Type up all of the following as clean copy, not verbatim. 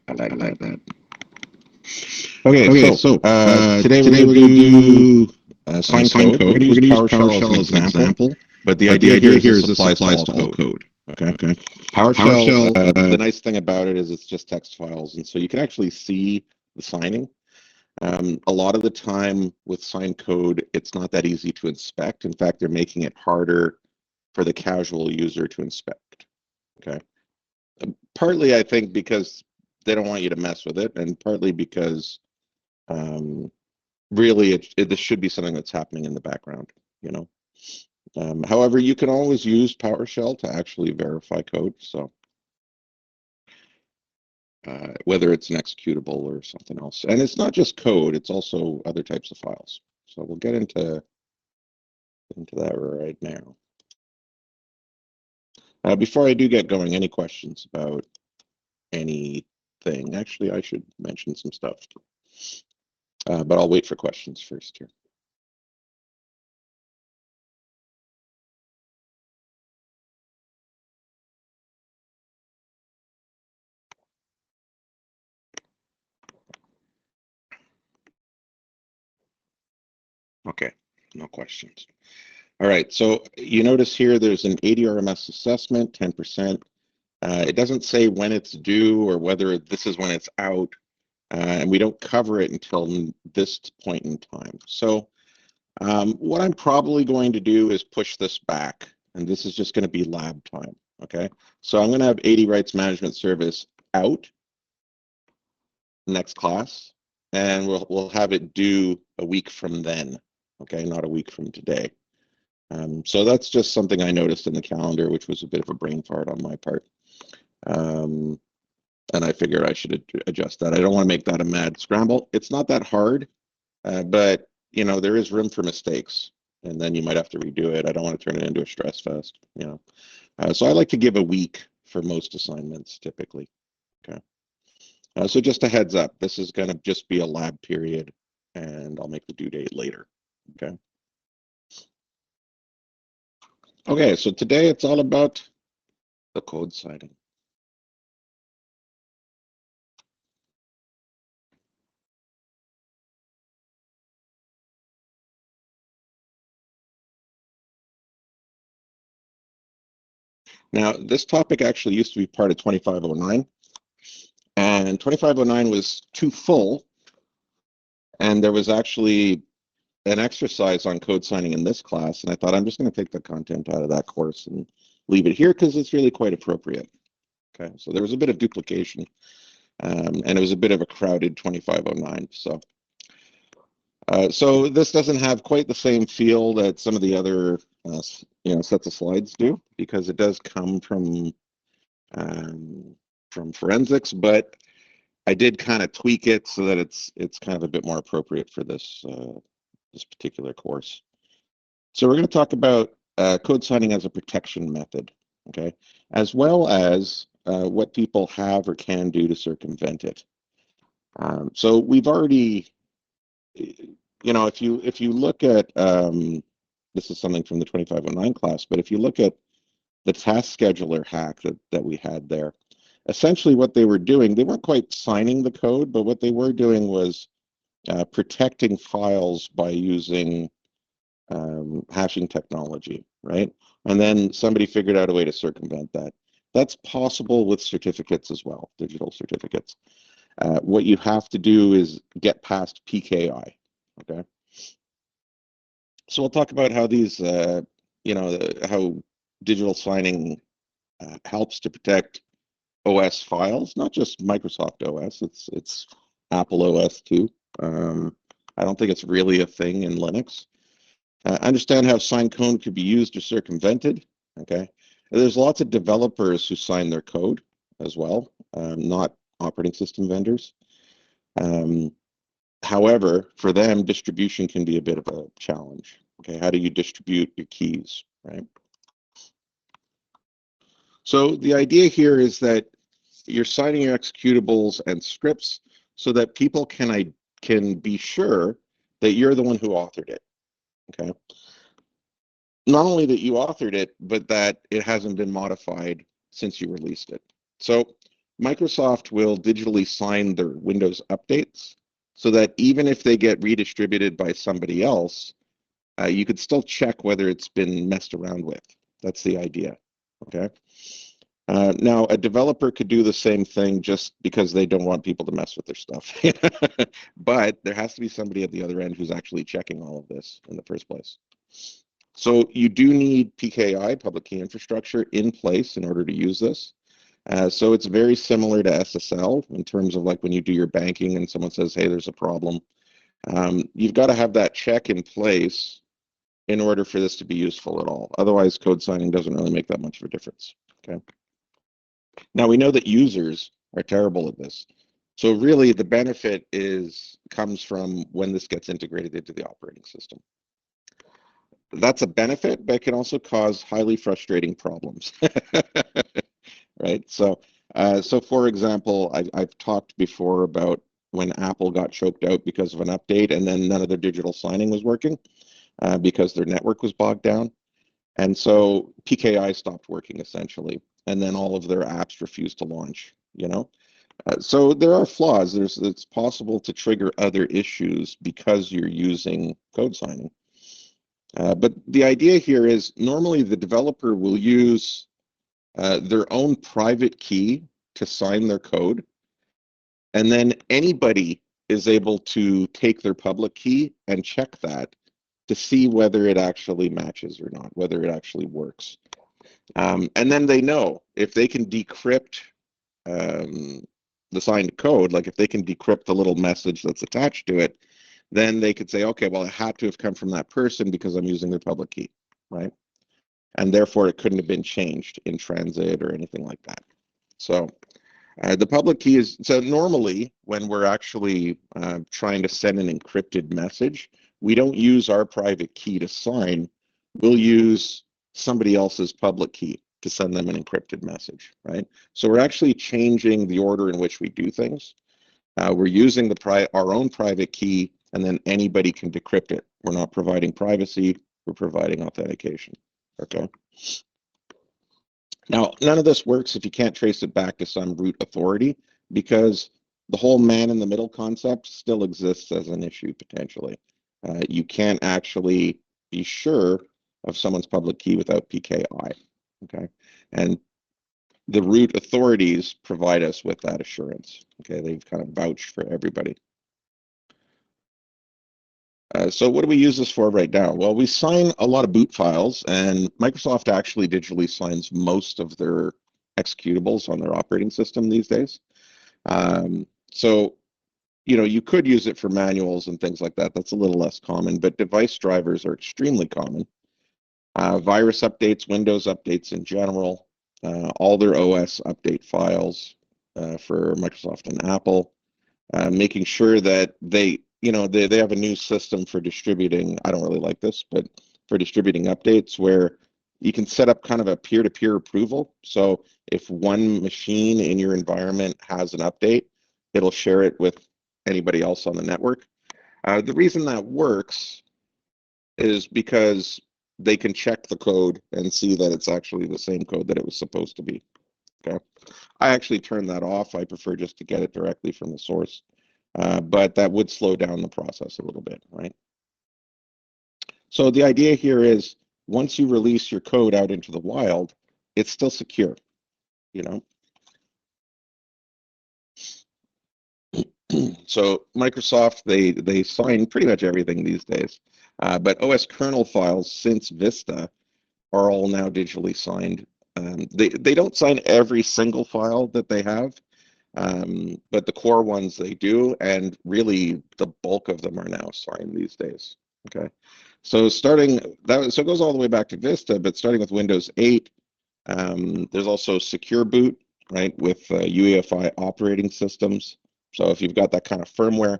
I like that. Okay, Okay, so so today we're today going we're to going to do do sign sign code. We're code. going to We're use going to use PowerShell as an PowerShell as an example, example, but the but the idea here idea is here this is this applies to applies all to all code. code. Okay, Okay. PowerShell. PowerShell, The nice thing about it is it's just text files, and so you can actually see the signing. A lot of the time with sign code, it's not that easy to inspect. In fact, they're making it harder for the casual user to inspect. Okay, partly I think because they don't want you to mess with it, and partly because um, really this should be something that's happening in the background. You know. However, you can always use PowerShell to actually verify code. So whether it's an executable or something else, and it's not just code; it's also other types of files. So we'll get into that right now. Before I do get going, any questions about anything? Actually, I should mention some stuff, but I'll wait for questions first here. Okay, no questions. All right, so you notice here there's an ADRMS assessment, 10%. It doesn't say when it's due or whether this is when it's out, and we don't cover it until this point in time. So what I'm probably going to do is push this back, and this is just going to be lab time, okay? So I'm going to have AD Rights Management Service out next class, and we'll have it due a week from then, okay? Not a week from today. So that's just something I noticed in the calendar, which was a bit of a brain fart on my part. Um, and I figured I should adjust that. I don't want to make that a mad scramble. It's not that hard, but you know there is room for mistakes, and then you might have to redo it. I don't want to turn it into a stress fest, you know. So I like to give a week for most assignments typically. Okay. So just a heads up, this is going to just be a lab period, and I'll make the due date later. Okay. Okay. So today it's all about the code signing. Now, this topic actually used to be part of 2509, and 2509 was too full, and there was actually an exercise on code signing in this class, and I thought I'm just going to take the content out of that course and leave it here because it's really quite appropriate. Okay, so there was a bit of duplication, and it was a bit of a crowded 2509. So this doesn't have quite the same feel that some of the other sets of slides do because it does come um, from forensics, but I did kind of tweak it so that it's kind of a bit more appropriate for this particular course. So we're going to talk about code signing as a protection method, okay, as well as what people have or can do to circumvent it. So we've already, if you look at this is something from the 2509 class, but if you look at the task scheduler hack that we had there, essentially what they were doing, they weren't quite signing the code, but what they were doing was protecting files by using hashing technology, right? And then somebody figured out a way to circumvent that. That's possible with certificates as well, digital certificates. What you have to do is get past PKI, okay? So we'll talk about how these, how digital signing helps to protect OS files, not just Microsoft OS, it's Apple OS too. Um, I don't think it's really a thing in Linux. Understand how signed code could be used or circumvented. Okay, there's lots of developers who sign their code as well, not operating system vendors. Um, However, for them, distribution can be a bit of a challenge. Okay, how do you distribute your keys, right? So the idea here is that you're signing your executables and scripts so that people can be sure that you're the one who authored it. Okay, not only that you authored it, but that it hasn't been modified since you released it. So Microsoft will digitally sign their Windows updates so that even if they get redistributed by somebody else, you could still check whether it's been messed around with. That's the idea. Okay. Now, a developer could do the same thing just because they don't want people to mess with their stuff. But there has to be somebody at the other end who's actually checking all of this in the first place. So you do need PKI, public key infrastructure, in place in order to use this. So it's very similar to SSL in terms of like when you do your banking and someone says, hey, there's a problem. You've got to have that check in place in order for this to be useful at all. Otherwise, code signing doesn't really make that much of a difference. Okay. Now we know that users are terrible at this. So really the benefit comes from when this gets integrated into the operating system. That's a benefit, but it can also cause highly frustrating problems. Right? So for example, I've talked before about when Apple got choked out because of an update and then none of their digital signing was working because their network was bogged down. And so PKI stopped working essentially, and then all of their apps refused to launch, you know? So there are flaws. It's possible to trigger other issues because you're using code signing. But the idea here is normally the developer will use their own private key to sign their code, and then anybody is able to take their public key and check that to see whether it actually matches or not, whether it actually works. And then they know if they can decrypt the signed code, like if they can decrypt the little message that's attached to it, then they could say, okay, well, it had to have come from that person because I'm using their public key, right? And therefore it couldn't have been changed in transit or anything like that. So the public key is, so normally when we're actually trying to send an encrypted message, we don't use our private key to sign, we'll use somebody else's public key to send them an encrypted message, right? So we're actually changing the order in which we do things. We're using our own private key, and then anybody can decrypt it. We're not providing privacy, we're providing authentication, okay? Now, none of this works if you can't trace it back to some root authority, because the whole man-in-the-middle concept still exists as an issue, potentially. You can't actually be sure of someone's public key without PKI, okay? And the root authorities provide us with that assurance, okay? They've kind of vouched for everybody. So what do we use this for right now? Well, we sign a lot of boot files, and Microsoft actually digitally signs most of their executables on their operating system these days. So, you know, you could use it for manuals and things like that. That's a little less common, but device drivers are extremely common. Virus updates, Windows updates in general, all their OS update files for Microsoft and Apple, making sure that they have a new system for distributing. I don't really like this, but for distributing updates where you can set up kind of a peer-to-peer approval. So if one machine in your environment has an update, it'll share it with anybody else on the network. The reason that works is because they can check the code and see that it's actually the same code that it was supposed to be. Okay. I actually turn that off. I prefer just to get it directly from the source. But that would slow down the process a little bit, right? So the idea here is once you release your code out into the wild, it's still secure, you know? So Microsoft, they sign pretty much everything these days. But OS kernel files since Vista are all now digitally signed. They don't sign every single file that they have, but the core ones they do, and really the bulk of them are now signed these days. Okay, so so it goes all the way back to Vista, but starting with Windows 8, there's also Secure Boot, right, with UEFI operating systems. So if you've got that kind of firmware,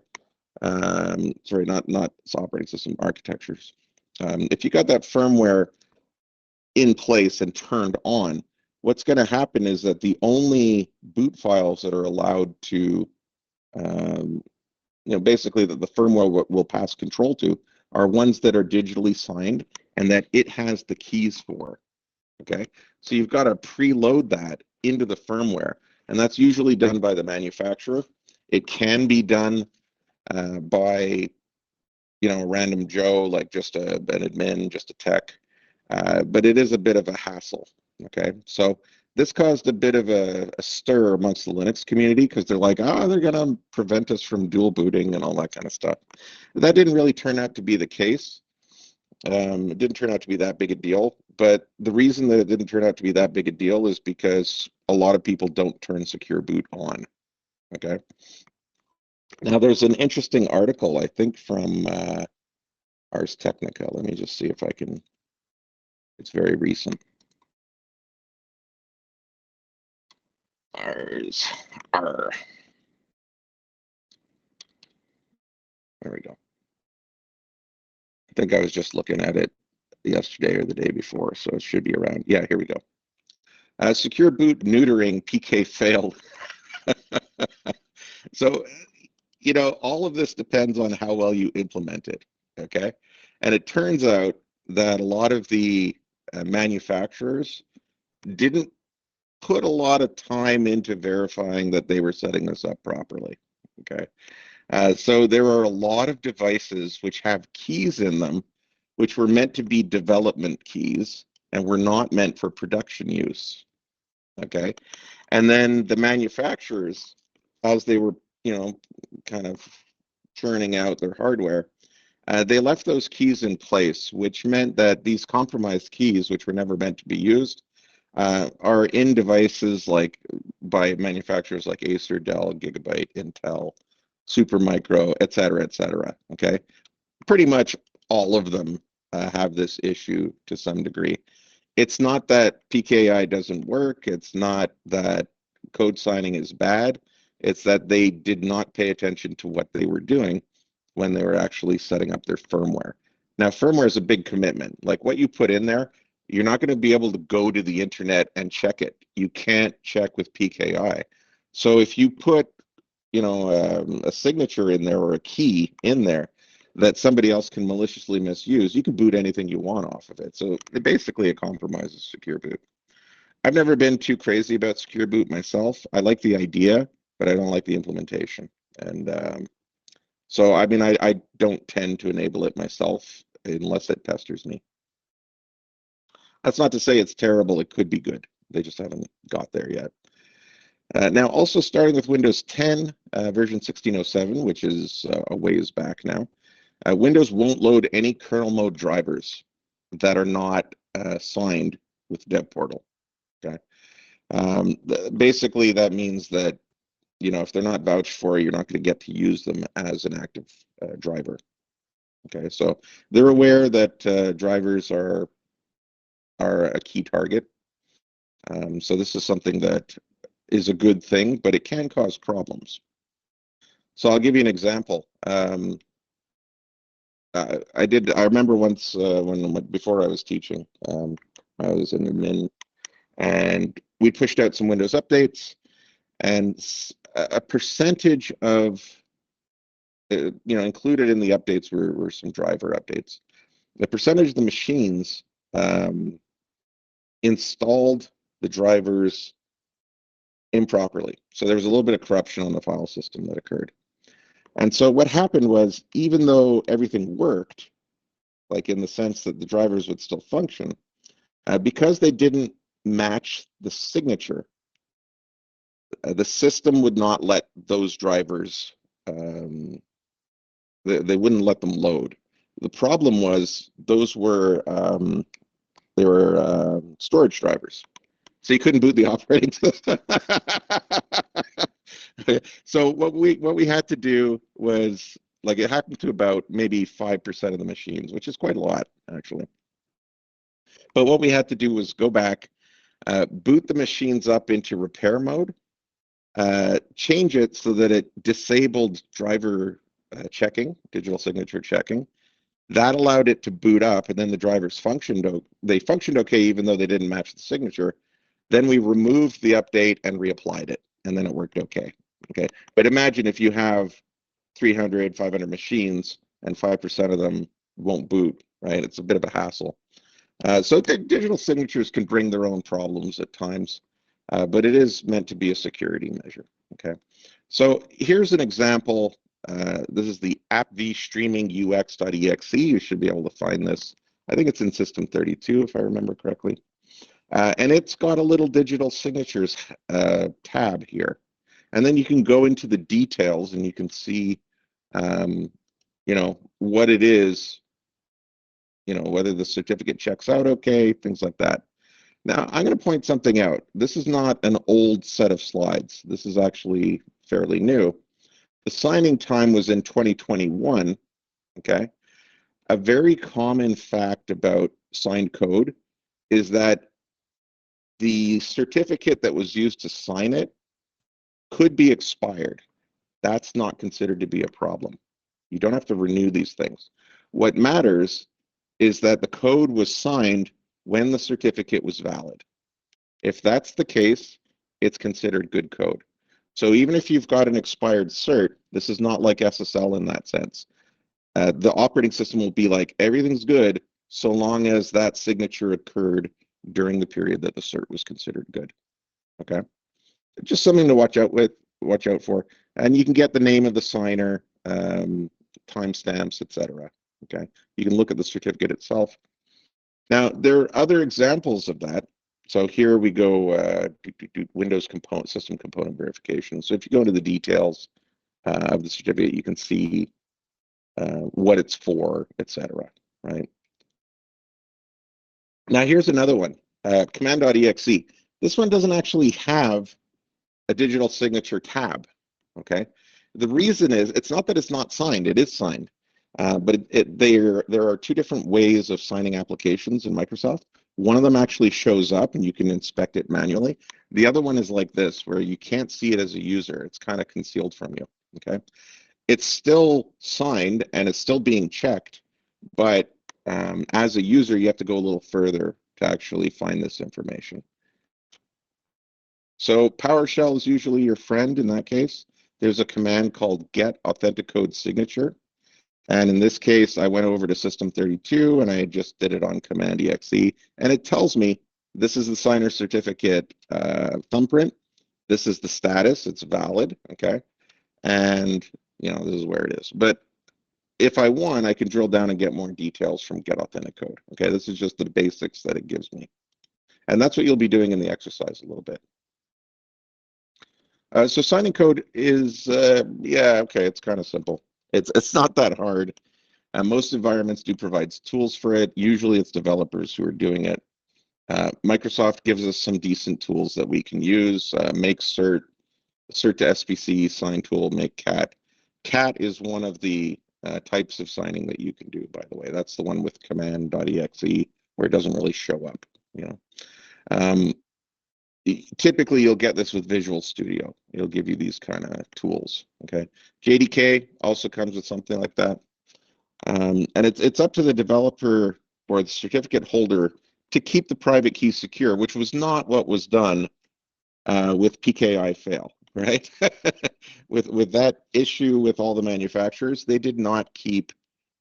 sorry, not operating system architectures. If you got that firmware in place and turned on, what's going to happen is that the only boot files that are allowed to, basically that the firmware will pass control to are ones that are digitally signed and that it has the keys for. Okay, so you've got to preload that into the firmware. and that's usually done by the manufacturer. It can be done by a random Joe, like just an admin, just a tech, but it is a bit of a hassle. Okay, so this caused a bit of a stir amongst the Linux community because they're like, oh, they're going to prevent us from dual booting and all that kind of stuff. That didn't really turn out to be the case. It didn't turn out to be that big a deal, but the reason that it didn't turn out to be that big a deal is because a lot of people don't turn secure boot on. Okay. Now there's an interesting article, I think, from Ars Technica. Let me just see if I can. It's very recent. Ars. There we go. I think I was just looking at it yesterday or the day before, so it should be around. Yeah, here we go. Secure boot neutering PK failed. So, all of this depends on how well you implement it. Okay. And it turns out that a lot of the manufacturers didn't put a lot of time into verifying that they were setting this up properly. Okay. So there are a lot of devices which have keys in them, which were meant to be development keys and were not meant for production use. Okay. And then the manufacturers, as they were, kind of churning out their hardware, they left those keys in place, which meant that these compromised keys, which were never meant to be used, are in devices like by manufacturers like Acer, Dell, Gigabyte, Intel, Supermicro, et cetera, okay? Pretty much all of them have this issue to some degree. It's not that PKI doesn't work. It's not that code signing is bad. It's that they did not pay attention to what they were doing when they were actually setting up their firmware. Now, firmware is a big commitment. Like what you put in there, you're not going to be able to go to the internet and check it. You can't check with PKI. So if you put, a signature in there or a key in there that somebody else can maliciously misuse, you can boot anything you want off of it. So basically it compromises secure boot. I've never been too crazy about secure boot myself. I like the idea, but I don't like the implementation. And so, I mean, I don't tend to enable it myself unless it pesters me. That's not to say it's terrible. It could be good. They just haven't got there yet. Now, also starting with Windows 10, version 1607, which is a ways back now, Windows won't load any kernel mode drivers that are not signed with DevPortal. Okay. Basically, that means that if they're not vouched for, you're not going to get to use them as an active driver. Okay, so they're aware that drivers are a key target. So this is something that is a good thing, but it can cause problems. So I'll give you an example. I remember once before I was teaching, I was in admin, and we pushed out some Windows updates, and a percentage of included in the updates were some driver updates. The percentage of the machines installed the drivers improperly. So there was a little bit of corruption on the file system that occurred. And so what happened was, even though everything worked, like in the sense that the drivers would still function, because they didn't match the signature, the system would not let those drivers, they wouldn't let them load. The problem was those were storage drivers, so you couldn't boot the operating system. So what we had to do was, like, it happened to about maybe 5% of the machines, which is quite a lot actually. But what we had to do was go back, boot the machines up into repair mode, change it so that it disabled driver checking, digital signature checking. That allowed it to boot up, and then the drivers functioned okay, even though they didn't match the signature. Then we removed the update and reapplied it, and then it worked okay. Okay, but imagine if you have 300, 500 machines and 5% of them won't boot, right? It's a bit of a hassle. So digital signatures can bring their own problems at times. but it is meant to be a security measure. Okay, so here's an example. This is the AppV streaming ux.exe. You should be able to find this. I think it's in System 32, if I remember correctly. And it's got a little digital signatures tab here. And then you can go into the details and you can see, what it is, whether the certificate checks out okay, things like that. Now, I'm going to point something out. This is not an old set of slides. This is actually fairly new. The signing time was in 2021, okay? A very common fact about signed code is that the certificate that was used to sign it could be expired. That's not considered to be a problem. You don't have to renew these things. What matters is that the code was signed when the certificate was valid. If that's the case, it's considered good code. So even if you've got an expired cert, this is not like SSL in that sense. The operating system will be like, everything's good so long as that signature occurred during the period that the cert was considered good. Okay, just something to watch out for, and you can get the name of the signer, timestamps, etc. Okay, you can look at the certificate itself. Now there are other examples of that. So here we go, Windows component system component verification. So if you go into the details of the certificate, you can see what it's for, etc. Right? Now here's another one, command.exe. This one doesn't actually have a digital signature tab. Okay, the reason is it's not that it's not signed; it is signed, but there are two different ways of signing applications in Microsoft. One of them actually shows up and you can inspect it manually. The other one is like this, where you can't see it as a user. It's kind of concealed from you. Okay, it's still signed and it's still being checked, but as a user, you have to go a little further to actually find this information. So PowerShell is usually your friend in that case. There's a command called get authenticode signature. And in this case, I went over to System 32 and I just did it on Command exe. And it tells me this is the signer certificate thumbprint. This is the status. It's valid. Okay. And, this is where it is. But if I want, I can drill down and get more details from get authenticode. Okay. This is just the basics that it gives me. And that's what you'll be doing in the exercise a little bit. So signing code is, okay, it's kind of simple. It's not that hard. Most environments do provide tools for it. Usually it's developers who are doing it. Microsoft gives us some decent tools that we can use. Make cert to SVC, sign tool, make cat. Cat is one of the types of signing that you can do, by the way. That's the one with command.exe where it doesn't really show up, typically you'll get this with Visual Studio. It'll give you these kind of tools. Okay, JDK also comes with something like that, and it's up to the developer or the certificate holder to keep the private key secure, which was not what was done with PKI fail. Right, with that issue with all the manufacturers, they did not keep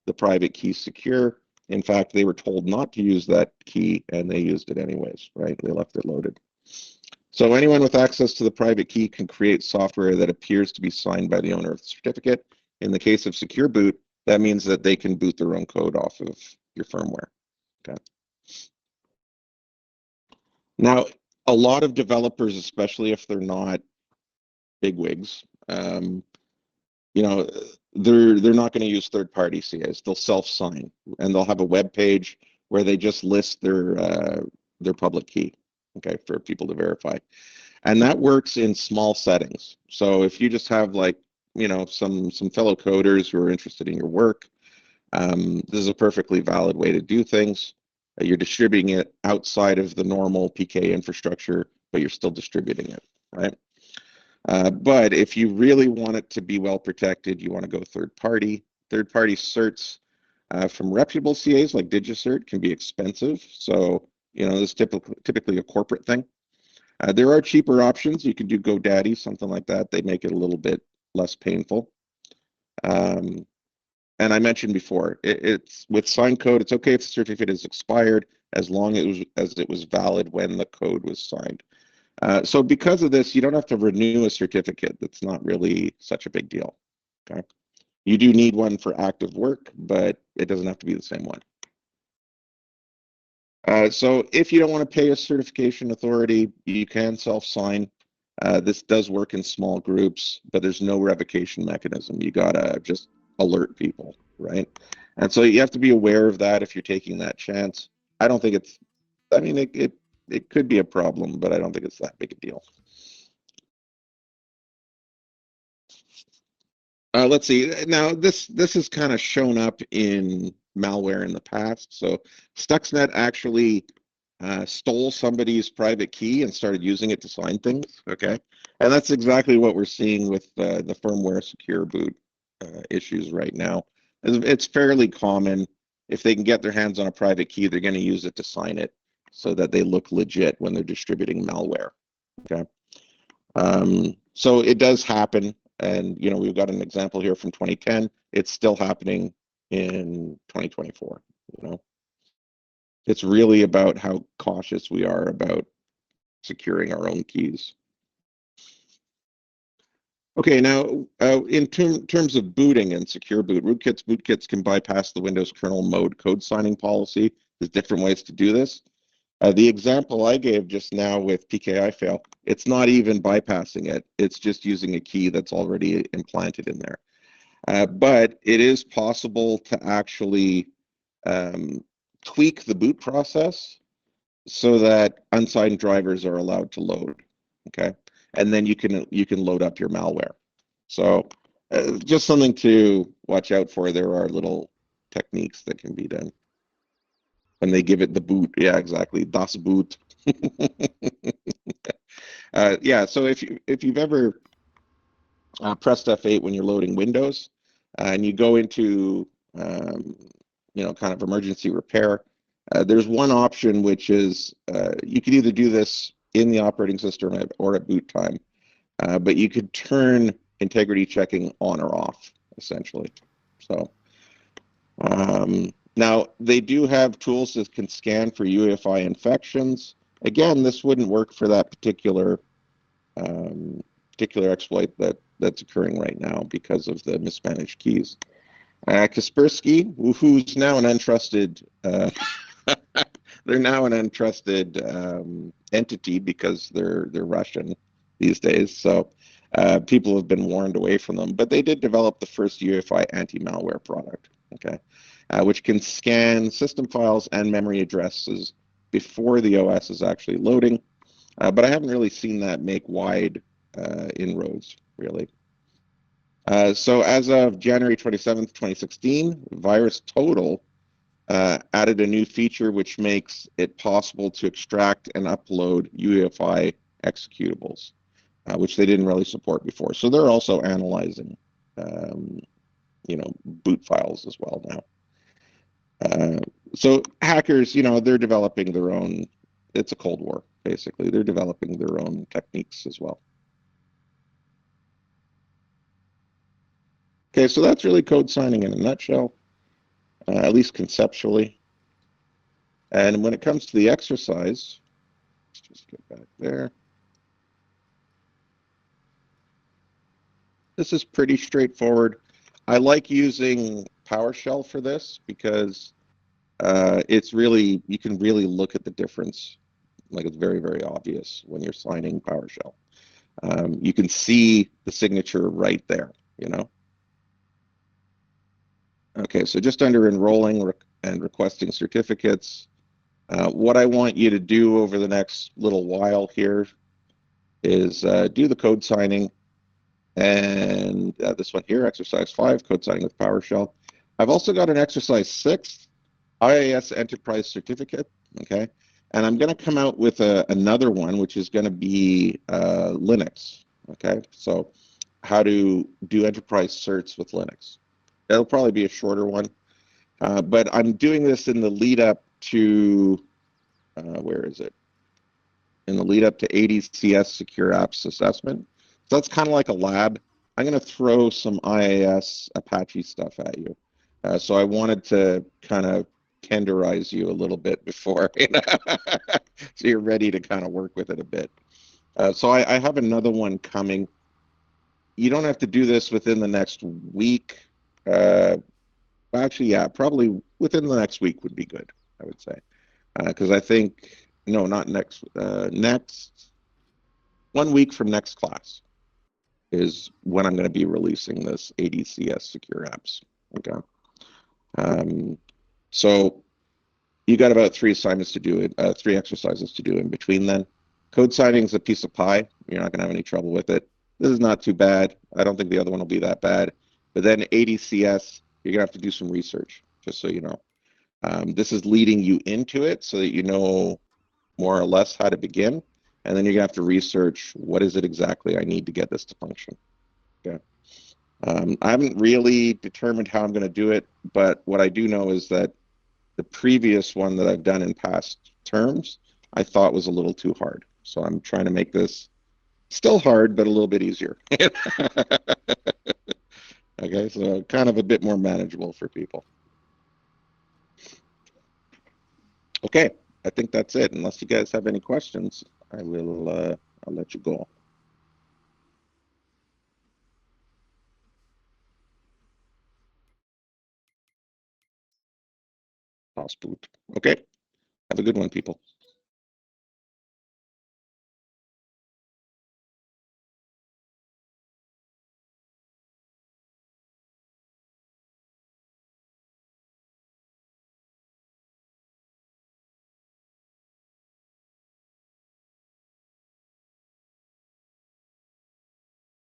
the private key secure. In fact, they were told not to use that key, and they used it anyways. Right, they left it loaded. So anyone with access to the private key can create software that appears to be signed by the owner of the certificate. In the case of secure boot, that means that they can boot their own code off of your firmware. Okay. Now, a lot of developers, especially if they're not bigwigs, they're not going to use third-party CAs. They'll self-sign, and they'll have a web page where they just list their public key. Okay, for people to verify. And that works in small settings. So if you just have some fellow coders who are interested in your work, this is a perfectly valid way to do things. You're distributing it outside of the normal PK infrastructure, but you're still distributing it, right? But if you really want it to be well protected, you want to go third party. Third party certs from reputable CAs like DigiCert can be expensive. So this is typically a corporate thing. There are cheaper options. You can do GoDaddy, something like that. They make it a little bit less painful. And I mentioned before, it's with signed code. It's okay if the certificate is expired as long as it was valid when the code was signed. So because of this, you don't have to renew a certificate. That's not really such a big deal. Okay. You do need one for active work, but it doesn't have to be the same one. So if you don't want to pay a certification authority, you can self-sign. This does work in small groups, but there's no revocation mechanism. You gotta just alert people, right? And so you have to be aware of that if you're taking that chance. I don't think it's, I mean, it could be a problem, but I don't think it's that big a deal. Let's see. Now, this has kind of shown up in malware in the past. So Stuxnet actually stole somebody's private key and started using it to sign things. Okay, and that's exactly what we're seeing with the firmware secure boot issues right now. It's fairly common. If they can get their hands on a private key, they're going to use it to sign it so that they look legit when they're distributing malware. Okay. So it does happen, and we've got an example here from 2010. It's still happening in 2024. It's really about how cautious we are about securing our own keys. Okay, now in terms of booting and secure boot, bootkits can bypass the Windows kernel mode code signing policy. There's different ways to do this. The example I gave just now with PKI fail, it's not even bypassing it. It's just using a key that's already implanted in there. But it is possible to actually tweak the boot process so that unsigned drivers are allowed to load. Okay, and then you can load up your malware. So just something to watch out for. There are little techniques that can be done when they give it the boot. Yeah, exactly. Das Boot. Yeah, so if you've ever pressed F8 when you're loading Windows and you go into kind of emergency repair, there's one option which is you could either do this in the operating system or at boot time, but you could turn integrity checking on or off essentially. So now they do have tools that can scan for UEFI infections. Again, this wouldn't work for that particular exploit that's occurring right now because of the mismanaged keys. Kaspersky, who's now an untrusted, they're now an untrusted entity because they're Russian these days. So people have been warned away from them. But they did develop the first UEFI anti-malware product, okay, which can scan system files and memory addresses before the OS is actually loading. But I haven't really seen that make wide inroads, really. So as of January 27th, 2016, VirusTotal added a new feature which makes it possible to extract and upload UEFI executables, which they didn't really support before. So they're also analyzing, boot files as well now. So hackers, they're developing their own. It's a Cold War, basically. They're developing their own techniques as well. Okay, so that's really code signing in a nutshell, at least conceptually. And when it comes to the exercise, let's just get back there. This is pretty straightforward. I like using PowerShell for this because it's really, you can really look at the difference. Like it's very, very obvious when you're signing PowerShell. You can see the signature right there, Okay, so just under enrolling and requesting certificates, what I want you to do over the next little while here is do the code signing, and this one here, exercise 5, code signing with PowerShell. I've also got an exercise 6, IIS Enterprise Certificate, okay? And I'm going to come out with another one, which is going to be Linux, okay? So how to do enterprise certs with Linux. That'll probably be a shorter one, but I'm doing this in the lead up to, where is it? In the lead up to ADCS Secure Apps Assessment. So that's kind of like a lab. I'm going to throw some IIS Apache stuff at you. So I wanted to kind of tenderize you a little bit before, so you're ready to kind of work with it a bit. So I have another one coming. You don't have to do this within the next week. Actually, yeah, probably within the next week would be good, I would say. Because I think, no, not next, next 1 week from next class is when I'm going to be releasing this ADCS secure apps. Okay. Um, so you got about 3 assignments to do it, 3 exercises to do in between then. Code signing is a piece of pie. You're not going to have any trouble with it. This is not too bad. I don't think the other one will be that bad. But then ADCS, you're going to have to do some research, just so you know. This is leading you into it so that you know more or less how to begin. And then you're going to have to research what is it exactly I need to get this to function. Okay. I haven't really determined how I'm going to do it, but what I do know is that the previous one that I've done in past terms, I thought was a little too hard. So I'm trying to make this still hard, but a little bit easier. Okay, so kind of a bit more manageable for people. Okay, I think that's it. Unless you guys have any questions, I'll let you go. House boot. Okay, have a good one, people.